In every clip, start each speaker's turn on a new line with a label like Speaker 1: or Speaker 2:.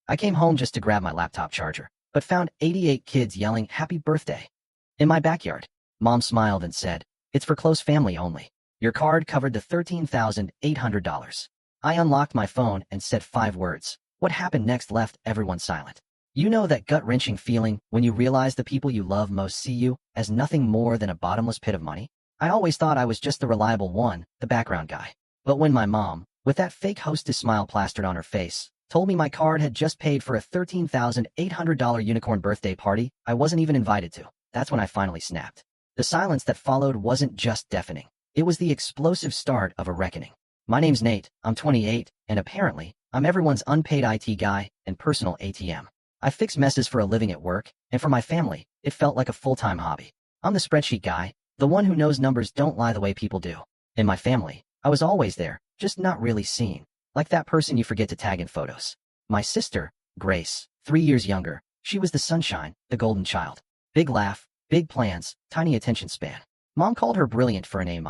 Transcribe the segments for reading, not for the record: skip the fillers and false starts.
Speaker 1: I came home just to grab my laptop charger, but found 88 kids yelling happy birthday in my backyard. Mom smiled and said, "It's for close family only. Your card covered the $13,800. I unlocked my phone and said 5 words. What happened next left everyone silent. You know that gut-wrenching feeling when you realize the people you love most see you as nothing more than a bottomless pit of money? I always thought I was just the reliable one, the background guy. But when my mom, with that fake hostess smile plastered on her face, told me my card had just paid for a $13,800 unicorn birthday party I wasn't even invited to, that's when I finally snapped. The silence that followed wasn't just deafening. It was the explosive start of a reckoning. My name's Nate, I'm 28, and apparently, I'm everyone's unpaid IT guy and personal ATM. I fix messes for a living at work, and for my family, it felt like a full-time hobby. I'm the spreadsheet guy, the one who knows numbers don't lie the way people do. In my family, I was always there, just not really seen, like that person you forget to tag in photos. My sister, Grace, 3 years younger, she was the sunshine, the golden child. Big laugh, big plans, tiny attention span. Mom called her brilliant for an A-.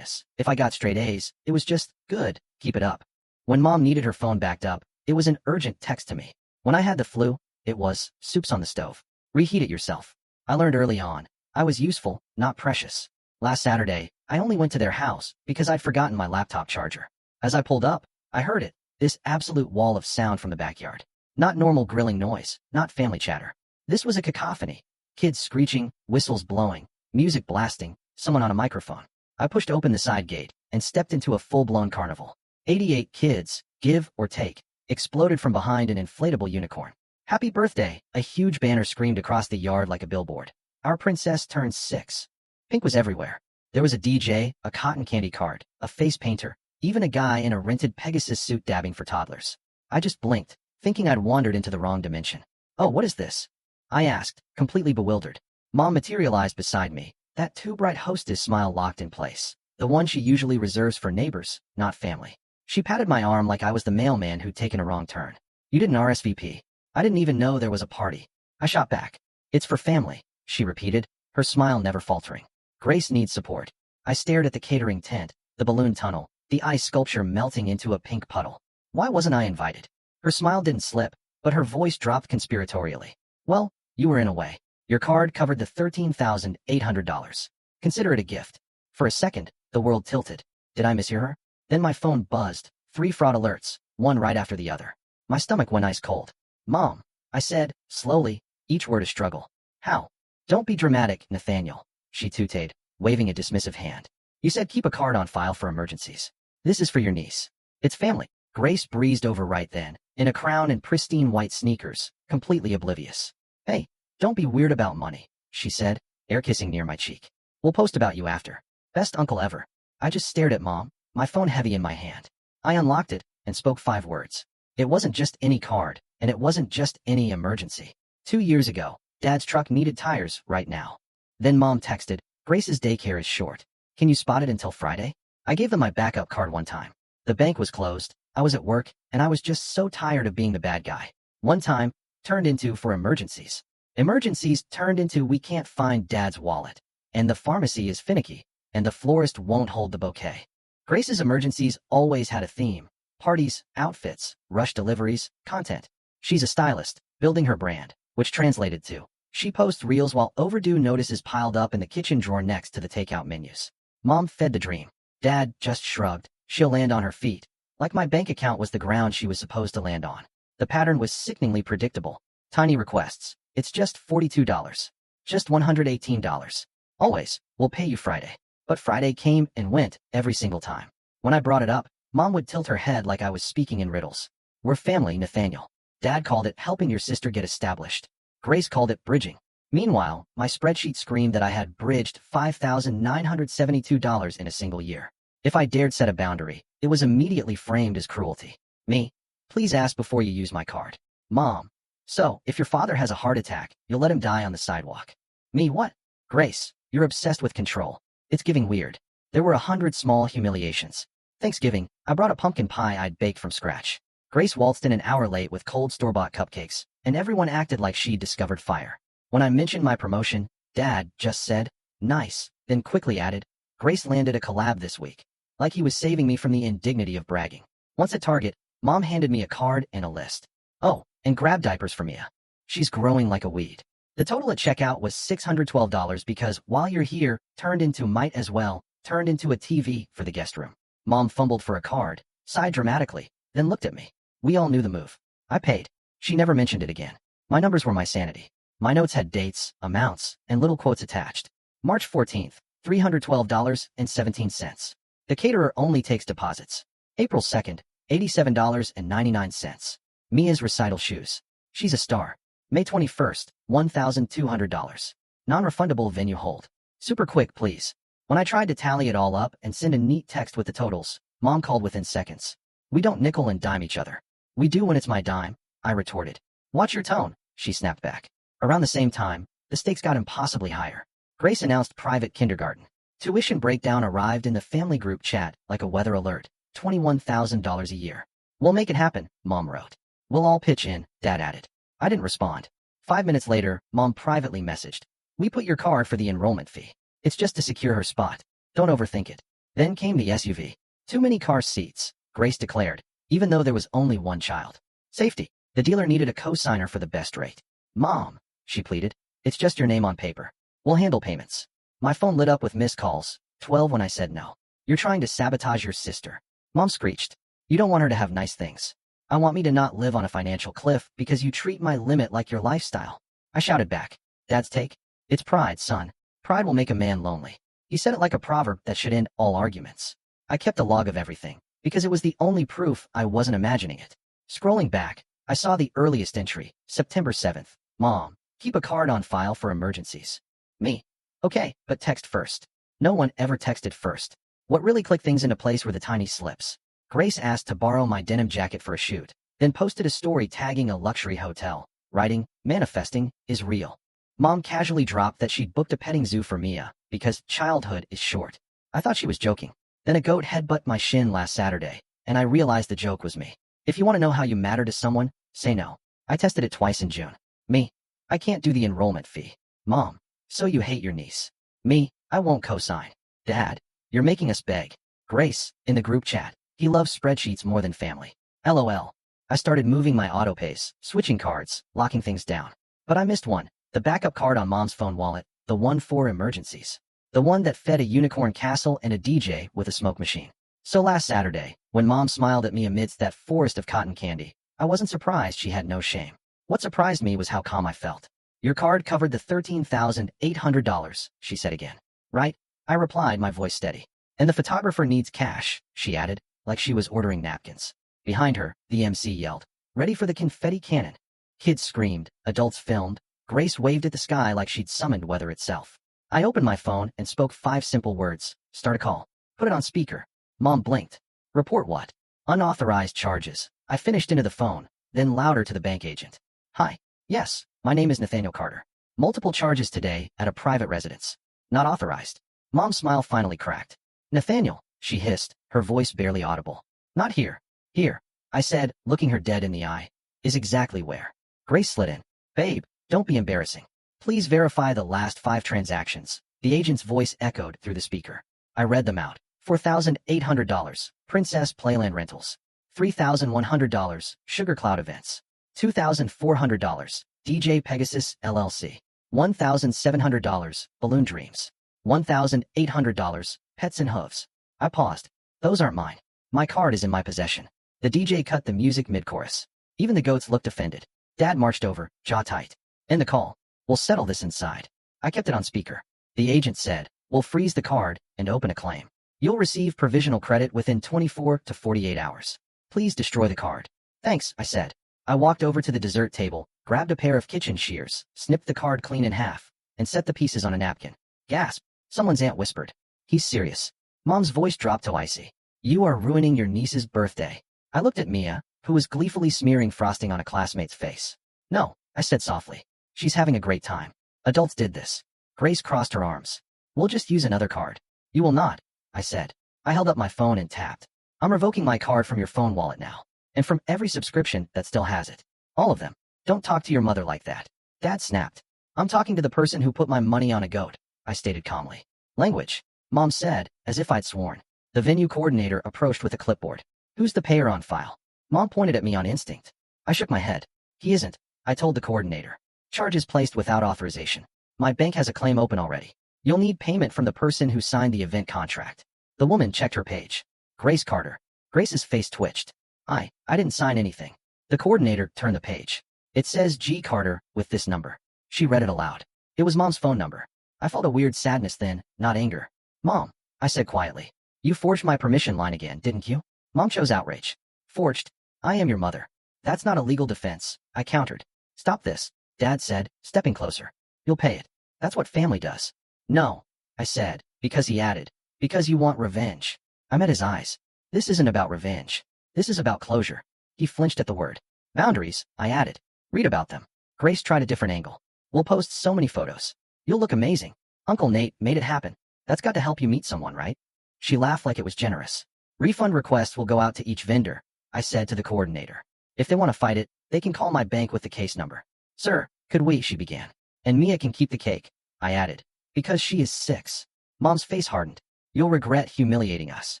Speaker 1: If I got straight A's, it was just, good, keep it up. When Mom needed her phone backed up, it was an urgent text to me. When I had the flu, it was, soup's on the stove. Reheat it yourself. I learned early on, I was useful, not precious. Last Saturday, I only went to their house because I'd forgotten my laptop charger. As I pulled up, I heard it, this absolute wall of sound from the backyard. Not normal grilling noise, not family chatter. This was a cacophony. Kids screeching, whistles blowing, music blasting, someone on a microphone. I pushed open the side gate and stepped into a full-blown carnival. 88 kids, give or take, exploded from behind an inflatable unicorn. Happy birthday, a huge banner screamed across the yard like a billboard. Our princess turns 6. Pink was everywhere. There was a DJ, a cotton candy cart, a face painter, even a guy in a rented Pegasus suit dabbing for toddlers. I just blinked, thinking I'd wandered into the wrong dimension. "Oh, what is this?" I asked, completely bewildered. Mom materialized beside me, that too bright hostess smile locked in place, the one she usually reserves for neighbors, not family. She patted my arm like I was the mailman who'd taken a wrong turn. "You didn't RSVP. I didn't even know there was a party." I shot back. "It's for family," she repeated, her smile never faltering. "Grace needs support." I stared at the catering tent, the balloon tunnel, the ice sculpture melting into a pink puddle. Why wasn't I invited? Her smile didn't slip, but her voice dropped conspiratorially. "Well, you were in a way. Your card covered the $13,800. Consider it a gift." For a second, the world tilted. Did I mishear her? Then my phone buzzed, 3 fraud alerts, one right after the other. My stomach went ice cold. "Mom," I said, slowly, each word a struggle. "How?" "Don't be dramatic, Nathaniel," she tutade, waving a dismissive hand. "You said keep a card on file for emergencies. This is for your niece. It's family." Grace breezed over right then, in a crown and pristine white sneakers, completely oblivious. "Hey, don't be weird about money," she said, air kissing near my cheek. "We'll post about you after." Best uncle ever. I just stared at Mom, my phone heavy in my hand. I unlocked it and spoke 5 words. It wasn't just any card, and it wasn't just any emergency. 2 years ago, Dad's truck needed tires right now. Then Mom texted, "Grace's daycare is short. Can you spot it until Friday?" I gave them my backup card one time. The bank was closed, I was at work, and I was just so tired of being the bad guy. One time, turned into for emergencies. Emergencies turned into we can't find Dad's wallet. And the pharmacy is finicky, and the florist won't hold the bouquet. Grace's emergencies always had a theme. Parties, outfits, rush deliveries, content. She's a stylist, building her brand, which translated to, she posts reels while overdue notices piled up in the kitchen drawer next to the takeout menus. Mom fed the dream. Dad just shrugged, she'll land on her feet. Like my bank account was the ground she was supposed to land on. The pattern was sickeningly predictable. Tiny requests. "It's just $42. Just $118. Always, we'll pay you Friday." But Friday came and went every single time. When I brought it up, Mom would tilt her head like I was speaking in riddles. "We're family, Nathaniel." Dad called it helping your sister get established. Grace called it bridging. Meanwhile, my spreadsheet screamed that I had bridged $5,972 in a single year. If I dared set a boundary, it was immediately framed as cruelty. Me? "Please ask before you use my card." Mom? "So, if your father has a heart attack, you'll let him die on the sidewalk." Me? What? "Grace, you're obsessed with control. It's giving weird." There were 100 small humiliations. Thanksgiving, I brought a pumpkin pie I'd baked from scratch. Grace waltzed in an hour late with cold store-bought cupcakes, and everyone acted like she'd discovered fire. When I mentioned my promotion, Dad just said, "Nice," then quickly added, "Grace landed a collab this week." Like he was saving me from the indignity of bragging. Once at Target, Mom handed me a card and a list. "Oh, and grab diapers for Mia. She's growing like a weed. The total at checkout was $612 because while you're here turned into might as well, turned into a TV for the guest room. Mom fumbled for a card, sighed dramatically, then looked at me. We all knew the move. I paid. She never mentioned it again. My numbers were my sanity. My notes had dates, amounts, and little quotes attached. March 14th, $312.17. The caterer only takes deposits. April 2nd, $87.99. Mia's recital shoes. She's a star. May 21st, $1,200. Non-refundable venue hold. Super quick, please. When I tried to tally it all up and send a neat text with the totals, Mom called within seconds. We don't nickel and dime each other. We do when it's my dime, I retorted. Watch your tone, she snapped back. Around the same time, the stakes got impossibly higher. Grace announced private kindergarten. Tuition breakdown arrived in the family group chat like a weather alert. $21,000 a year. We'll make it happen, Mom wrote. We'll all pitch in, Dad added. I didn't respond. 5 minutes later, Mom privately messaged. We put your card for the enrollment fee. It's just to secure her spot. Don't overthink it. Then came the SUV. Too many car seats, Grace declared, even though there was only one child. Safety. The dealer needed a co-signer for the best rate. Mom, she pleaded, it's just your name on paper. We'll handle payments. My phone lit up with missed calls, 12 when I said no. You're trying to sabotage your sister. Mom screeched. You don't want her to have nice things. I want me to not live on a financial cliff because you treat my limit like your lifestyle. I shouted back. Dad's take? It's pride, son. Pride will make a man lonely. He said it like a proverb that should end all arguments. I kept a log of everything, because it was the only proof I wasn't imagining it. Scrolling back, I saw the earliest entry, September 7th. Mom, keep a card on file for emergencies. Me. Okay, but text first. No one ever texted first. What really clicked things into place were the tiny slips. Grace asked to borrow my denim jacket for a shoot, then posted a story tagging a luxury hotel, writing, manifesting is real. Mom casually dropped that she'd booked a petting zoo for Mia, because childhood is short. I thought she was joking. Then a goat headbutted my shin last Saturday, and I realized the joke was me. If you want to know how you matter to someone, say no. I tested it twice in June. Me. I can't do the enrollment fee. Mom. So you hate your niece. Me. I won't co-sign. Dad. You're making us beg. Grace, in the group chat. He loves spreadsheets more than family. LOL. I started moving my autopays, switching cards, locking things down. But I missed one. The backup card on Mom's phone wallet, the one for emergencies. The one that fed a unicorn castle and a DJ with a smoke machine. So last Saturday, when Mom smiled at me amidst that forest of cotton candy, I wasn't surprised she had no shame. What surprised me was how calm I felt. Your card covered the $13,800, she said again. Right? I replied, my voice steady. And the photographer needs cash, she added, like she was ordering napkins. Behind her, the MC yelled, ready for the confetti cannon. Kids screamed, adults filmed. Grace waved at the sky like she'd summoned weather itself. I opened my phone and spoke 5 simple words. Start a call. Put it on speaker. Mom blinked. Report what? Unauthorized charges. I finished into the phone, then louder to the bank agent. Hi. Yes, my name is Nathaniel Carter. Multiple charges today at a private residence. Not authorized. Mom's smile finally cracked. Nathaniel, she hissed, her voice barely audible. Not here. Here, I said, looking her dead in the eye. Is exactly where. Grace slid in. Babe, don't be embarrassing. Please verify the last 5 transactions. The agent's voice echoed through the speaker. I read them out. $4,800, Princess Playland Rentals. $3,100, Sugar Cloud Events. $2,400, DJ Pegasus LLC. $1,700, Balloon Dreams. $1,800, Pets and Hooves. I paused. Those aren't mine. My card is in my possession. The DJ cut the music mid-chorus. Even the goats looked offended. Dad marched over, jaw tight. End the call. We'll settle this inside. I kept it on speaker. The agent said, we'll freeze the card and open a claim. You'll receive provisional credit within 24 to 48 hours. Please destroy the card. Thanks, I said. I walked over to the dessert table, grabbed a pair of kitchen shears, snipped the card clean in half, and set the pieces on a napkin. Gasp. Someone's aunt whispered. He's serious. Mom's voice dropped to icy. You are ruining your niece's birthday. I looked at Mia, who was gleefully smearing frosting on a classmate's face. No, I said softly. She's having a great time. Adults did this. Grace crossed her arms. We'll just use another card. You will not, I said. I held up my phone and tapped. I'm revoking my card from your phone wallet now. And from every subscription that still has it. All of them. Don't talk to your mother like that. Dad snapped. I'm talking to the person who put my money on a goat, I stated calmly. Language, Mom said, as if I'd sworn. The venue coordinator approached with a clipboard. Who's the payer on file? Mom pointed at me on instinct. I shook my head. He isn't, I told the coordinator. Charges placed without authorization. My bank has a claim open already. You'll need payment from the person who signed the event contract. The woman checked her page. Grace Carter. Grace's face twitched. I didn't sign anything. The coordinator turned the page. It says G. Carter with this number. She read it aloud. It was Mom's phone number. I felt a weird sadness then, not anger. Mom, I said quietly. You forged my permission line again, didn't you? Mom chose outrage. Forged? I am your mother. That's not a legal defense, I countered. Stop this, Dad said, stepping closer. You'll pay it. That's what family does. No, I said, because he added. Because you want revenge. I met his eyes. This isn't about revenge. This is about closure. He flinched at the word. Boundaries, I added. Read about them. Grace tried a different angle. We'll post so many photos. You'll look amazing. Uncle Nate made it happen. That's got to help you meet someone, right? She laughed like it was generous. Refund requests will go out to each vendor, I said to the coordinator. If they want to fight it, they can call my bank with the case number. Sir, could we, she began. And Mia can keep the cake, I added. Because she is 6. Mom's face hardened. You'll regret humiliating us.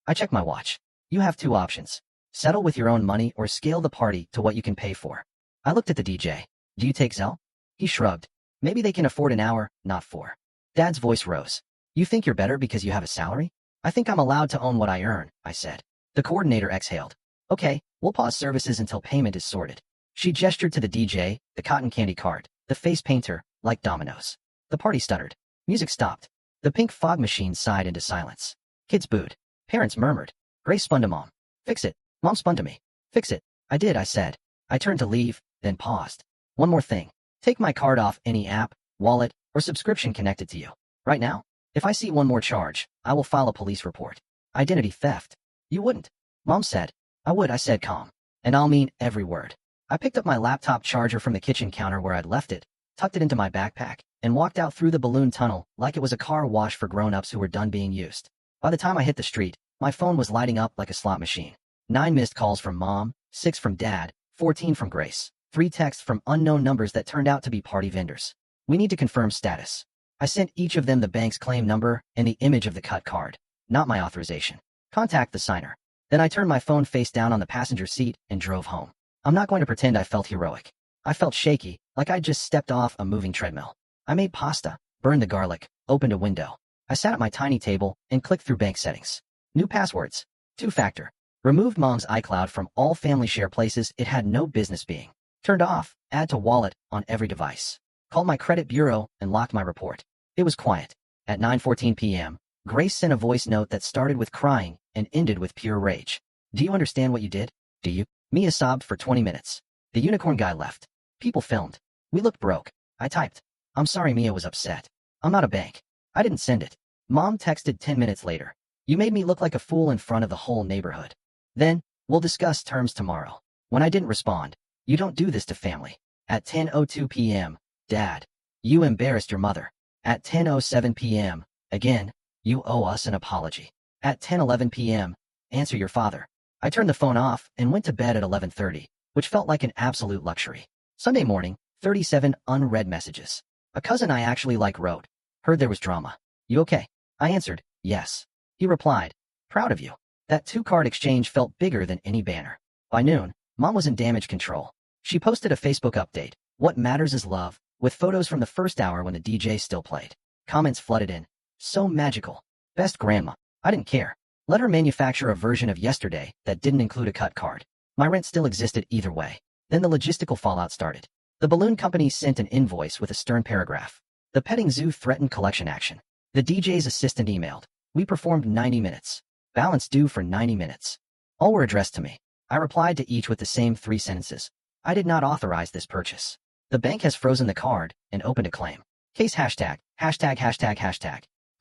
Speaker 1: I checked my watch. You have 2 options. Settle with your own money or scale the party to what you can pay for. I looked at the DJ. Do you take Zelle? He shrugged. Maybe they can afford an hour, not 4. Dad's voice rose. You think you're better because you have a salary? I think I'm allowed to own what I earn, I said. The coordinator exhaled. Okay, we'll pause services until payment is sorted. She gestured to the DJ, the cotton candy cart, the face painter, like dominoes. The party stuttered. Music stopped. The pink fog machine sighed into silence. Kids booed. Parents murmured. Grace spun to Mom. Fix it. Mom spun to me. Fix it. I did, I said. I turned to leave, then paused. One more thing. Take my card off any app, wallet, or subscription connected to you. Right now? If I see one more charge, I will file a police report. Identity theft. You wouldn't. Mom said. I would, I said calm. And I'll mean every word. I picked up my laptop charger from the kitchen counter where I'd left it, tucked it into my backpack, and walked out through the balloon tunnel like it was a car wash for grown-ups who were done being used. By the time I hit the street, my phone was lighting up like a slot machine. 9 missed calls from Mom, 6 from Dad, 14 from Grace, 3 texts from unknown numbers that turned out to be party vendors. We need to confirm status. I sent each of them the bank's claim number and the image of the cut card, not my authorization. Contact the signer. Then I turned my phone face down on the passenger seat and drove home. I'm not going to pretend I felt heroic. I felt shaky, like I'd just stepped off a moving treadmill. I made pasta, burned the garlic, opened a window. I sat at my tiny table and clicked through bank settings. New passwords. 2-factor. Removed Mom's iCloud from all family share places it had no business being. Turned off, add to wallet on every device. Called my credit bureau and locked my report. It was quiet. At 9:14 p.m., Grace sent a voice note that started with crying and ended with pure rage. Do you understand what you did? Do you? Mia sobbed for 20 minutes. The unicorn guy left. People filmed. We looked broke. I typed. I'm sorry Mia was upset. I'm not a bank. I didn't send it. Mom texted 10 minutes later. You made me look like a fool in front of the whole neighborhood. Then, we'll discuss terms tomorrow. When I didn't respond, you don't do this to family. At 10:02 p.m., Dad, you embarrassed your mother. At 10:07 p.m., again, you owe us an apology. At 10:11 p.m., answer your father. I turned the phone off and went to bed at 11:30, which felt like an absolute luxury. Sunday morning, 37 unread messages. A cousin I actually wrote. Heard there was drama. You okay? I answered, yes. He replied, proud of you. That 2-card exchange felt bigger than any banner. By noon, Mom was in damage control. She posted a Facebook update, What Matters is Love, with photos from the first hour when the DJ still played. Comments flooded in. So magical. Best grandma. I didn't care. Let her manufacture a version of yesterday that didn't include a cut card. My rent still existed either way. Then the logistical fallout started. The balloon company sent an invoice with a stern paragraph. The petting zoo threatened collection action. The DJ's assistant emailed. We performed 90 minutes. Balance due for 90 minutes. All were addressed to me. I replied to each with the same 3 sentences. I did not authorize this purchase. The bank has frozen the card and opened a claim. Case hashtag.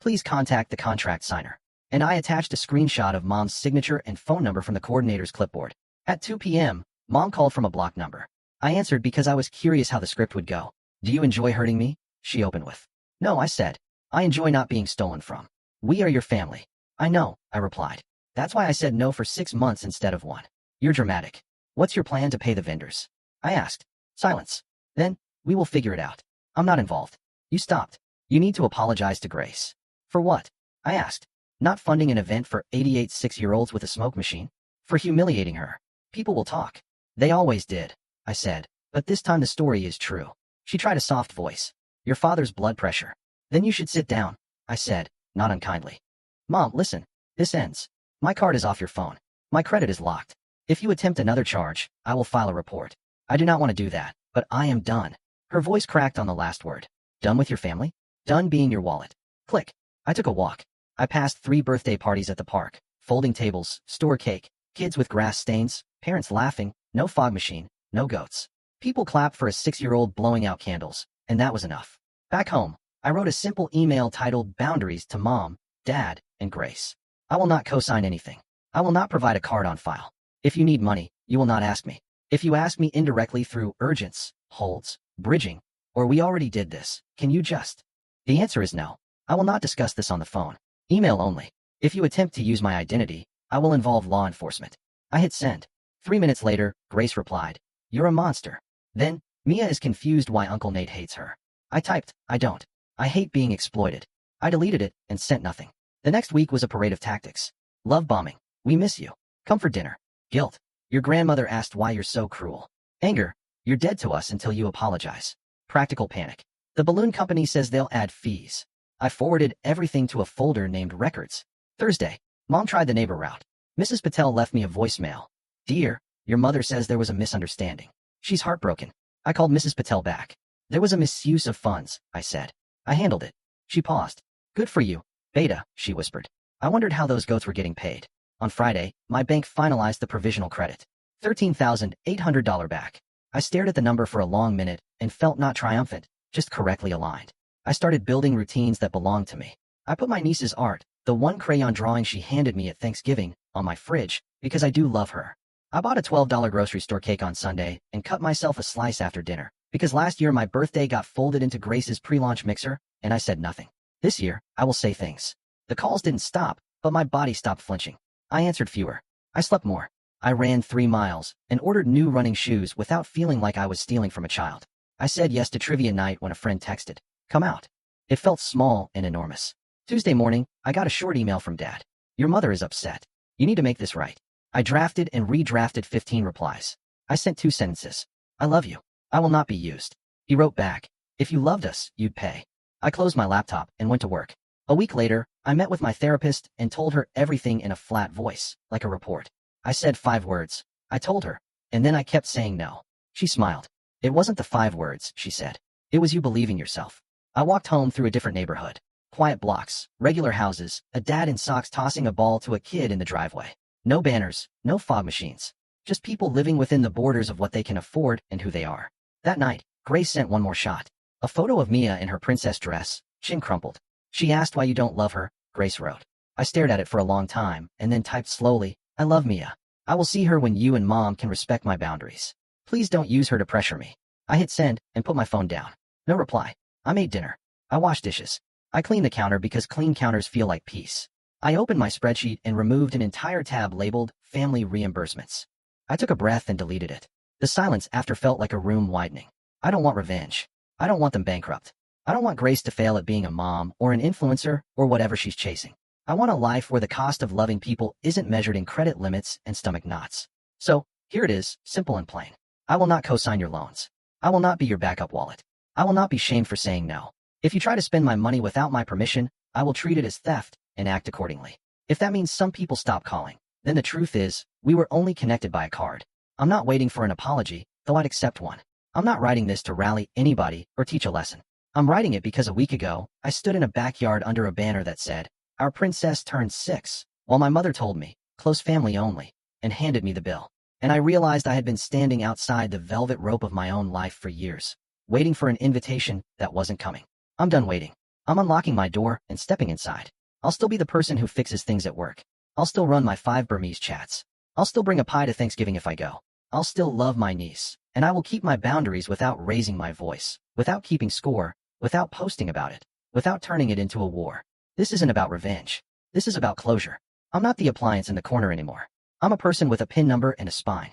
Speaker 1: Please contact the contract signer. And I attached a screenshot of Mom's signature and phone number from the coordinator's clipboard. At 2 p.m., Mom called from a blocked number. I answered because I was curious how the script would go. Do you enjoy hurting me? She opened with. No, I said. I enjoy not being stolen from. We are your family. I know, I replied. That's why I said no for 6 months instead of 1. You're dramatic. What's your plan to pay the vendors? I asked. Silence. Then, we will figure it out. I'm not involved. You stopped. You need to apologize to Grace. For what? I asked. Not funding an event for 88 6-year-olds with a smoke machine? For humiliating her. People will talk. They always did, I said. But this time the story is true. She tried a soft voice. Your father's blood pressure. Then you should sit down, I said, not unkindly. Mom, listen. This ends. My card is off your phone. My credit is locked. If you attempt another charge, I will file a report. I do not want to do that, but I am done. Her voice cracked on the last word. Done with your family? Done being your wallet. Click. I took a walk. I passed 3 birthday parties at the park, folding tables, store cake, kids with grass stains, parents laughing, no fog machine, no goats. People clapped for a 6-year-old blowing out candles, and that was enough. Back home, I wrote a simple email titled Boundaries to Mom, Dad, and Grace. I will not co-sign anything. I will not provide a card on file. If you need money, you will not ask me. If you ask me indirectly through urgence, holds, bridging, or we already did this, can you just? The answer is no. I will not discuss this on the phone. Email only. If you attempt to use my identity, I will involve law enforcement. I hit send. 3 minutes later, Grace replied, You're a monster. Then, Mia is confused why Uncle Nate hates her. I typed, I don't. I hate being exploited. I deleted it and sent nothing. The next week was a parade of tactics. Love bombing. We miss you. Come for dinner. Guilt. Your grandmother asked why you're so cruel. Anger. You're dead to us until you apologize. Practical panic. The balloon company says they'll add fees. I forwarded everything to a folder named Records. Thursday. Mom tried the neighbor route. Mrs. Patel left me a voicemail. Dear, your mother says there was a misunderstanding. She's heartbroken. I called Mrs. Patel back. There was a misuse of funds, I said. I handled it. She paused. Good for you, Beta, she whispered. I wondered how those goats were getting paid. On Friday, my bank finalized the provisional credit. $13,800 back. I stared at the number for a long minute and felt not triumphant, just correctly aligned. I started building routines that belonged to me. I put my niece's art, the one crayon drawing she handed me at Thanksgiving, on my fridge, because I do love her. I bought a $12 grocery store cake on Sunday and cut myself a slice after dinner, because last year my birthday got folded into Grace's pre-launch mixer, and I said nothing. This year, I will say things. The calls didn't stop, but my body stopped flinching. I answered fewer. I slept more. I ran 3 miles and ordered new running shoes without feeling like I was stealing from a child. I said yes to trivia night when a friend texted, Come out. It felt small and enormous. Tuesday morning, I got a short email from Dad. Your mother is upset. You need to make this right. I drafted and redrafted 15 replies. I sent 2 sentences. I love you. I will not be used. He wrote back, If you loved us, you'd pay. I closed my laptop and went to work. A week later, I met with my therapist and told her everything in a flat voice, like a report. I said 5 words. I told her, and then I kept saying no. She smiled. It wasn't the 5 words, she said. It was you believing yourself. I walked home through a different neighborhood. Quiet blocks, regular houses, a dad in socks tossing a ball to a kid in the driveway. No banners, no fog machines. Just people living within the borders of what they can afford and who they are. That night, Grace sent one more shot. A photo of Mia in her princess dress, chin crumpled. She asked why you don't love her, Grace wrote. I stared at it for a long time and then typed slowly, I love Mia. I will see her when you and Mom can respect my boundaries. Please don't use her to pressure me. I hit send and put my phone down. No reply. I made dinner. I washed dishes. I cleaned the counter because clean counters feel like peace. I opened my spreadsheet and removed an entire tab labeled Family Reimbursements. I took a breath and deleted it. The silence after felt like a room widening. I don't want revenge. I don't want them bankrupt. I don't want Grace to fail at being a mom or an influencer or whatever she's chasing. I want a life where the cost of loving people isn't measured in credit limits and stomach knots. So, here it is, simple and plain. I will not co-sign your loans. I will not be your backup wallet. I will not be shamed for saying no. If you try to spend my money without my permission, I will treat it as theft and act accordingly. If that means some people stop calling, then the truth is, we were only connected by a card. I'm not waiting for an apology, though I'd accept one. I'm not writing this to rally anybody or teach a lesson. I'm writing it because a week ago, I stood in a backyard under a banner that said, Our princess turned 6, while my mother told me, close family only, and handed me the bill. And I realized I had been standing outside the velvet rope of my own life for years, waiting for an invitation that wasn't coming. I'm done waiting. I'm unlocking my door and stepping inside. I'll still be the person who fixes things at work. I'll still run my 5 Burmese chats. I'll still bring a pie to Thanksgiving if I go. I'll still love my niece, and I will keep my boundaries without raising my voice, without keeping score, without posting about it, without turning it into a war. This isn't about revenge. This is about closure. I'm not the appliance in the corner anymore. I'm a person with a PIN number and a spine.